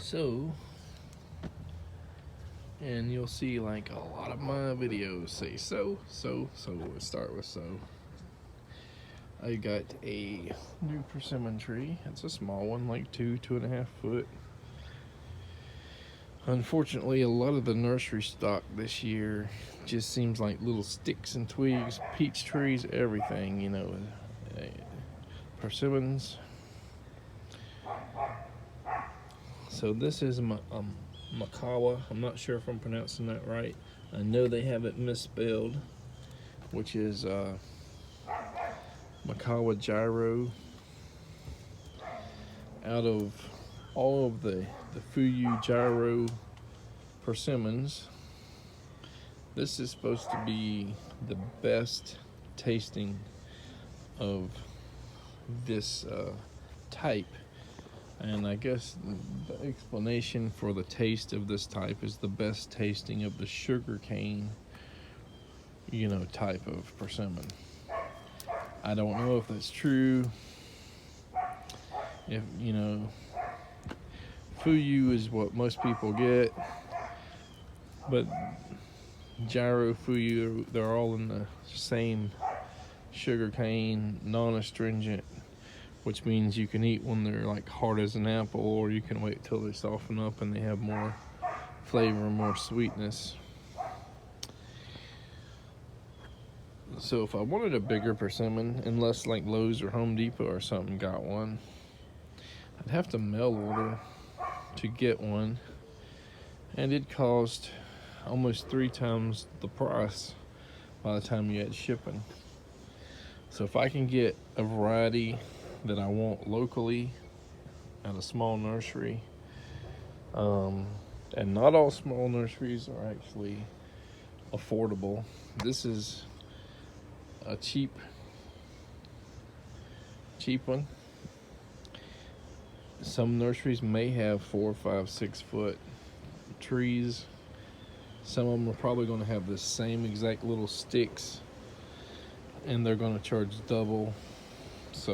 So, and you'll see like a lot of my videos say so. Let's start with so. I got a new persimmon tree. It's a small one, like 2.5 foot. Unfortunately, a lot of the nursery stock this year just seems like little sticks and twigs, peach trees, everything, persimmons. So this is maekawa. I'm not sure if I'm pronouncing that right. I know they have it misspelled, which is maekawa jiro. Out of all of the fuyu jiro persimmons, this is supposed to be the best tasting of this type. And I guess the explanation for the taste of this type is the best tasting of the sugar cane, type of persimmon. I don't know if that's true. If, fuyu is what most people get, but jiro, fuyu, they're all in the same sugar cane, non-astringent, which means you can eat when they're like hard as an apple, or you can wait till they soften up and they have more flavor and more sweetness. So if I wanted a bigger persimmon, unless like Lowe's or Home Depot or something got one, I'd have to mail order to get one, and it'd cost almost 3 times the price by the time you had shipping. So if I can get a variety that I want locally at a small nursery, and not all small nurseries are actually affordable. This is a cheap one. Some nurseries may have 4, 5, 6 foot trees. Some of them are probably going to have the same exact little sticks, and they're going to charge double. So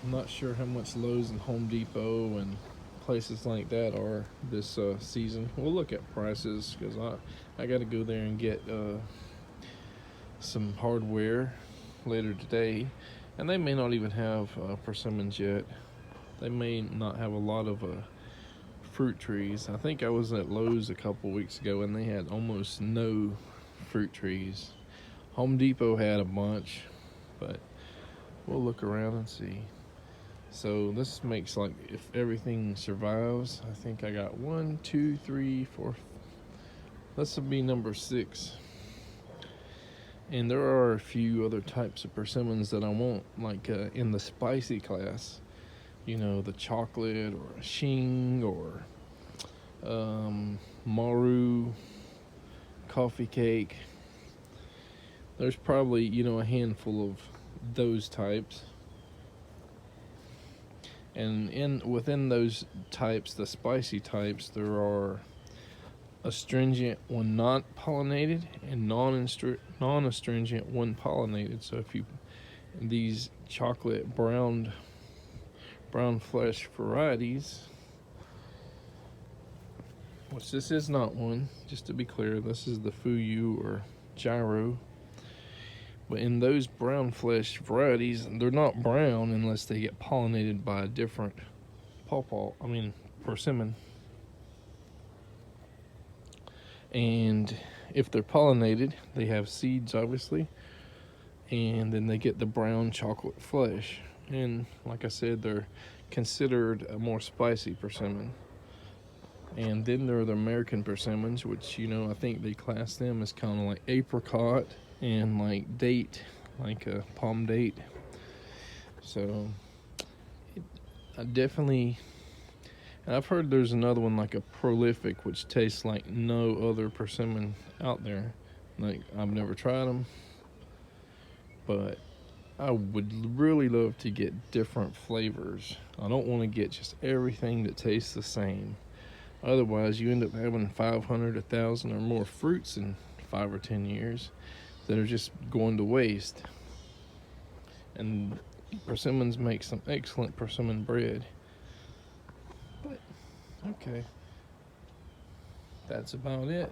I'm not sure how much Lowe's and Home Depot and places like that are this season. We'll look at prices, because I got to go there and get some hardware later today, and they may not even have persimmons yet. They may not have a lot of fruit trees. I think I was at Lowe's a couple weeks ago and they had almost no fruit trees. Home Depot had a bunch, but we'll look around and see. So this makes, like, if everything survives, I think I got 1, 2, 3, 4. This will be number 6. And there are a few other types of persimmons that I want, like in the spicy class. The chocolate or shing or maru, coffee cake. There's probably, a handful of those types. And within those types, the spicy types, there are astringent when not pollinated and non-astringent when pollinated. So if these chocolate brown flesh varieties, which this is not one, just to be clear, this is the fuyu or jiro. But in those brown flesh varieties, they're not brown unless they get pollinated by a different persimmon. And if they're pollinated, they have seeds, obviously, and then they get the brown chocolate flesh. And like I said, they're considered a more spicy persimmon. And then there are the American persimmons, which, I think they class them as kind of like apricot and like date, like a palm date. So I definitely, and I've heard there's another one like a prolific, which tastes like no other persimmon out there. Like, I've never tried them, but I would really love to get different flavors. I don't want to get just everything that tastes the same. Otherwise, you end up having 500, 1,000 or more fruits in 5 or 10 years that are just going to waste. And Persimmons make some excellent persimmon bread. But okay, that's about it.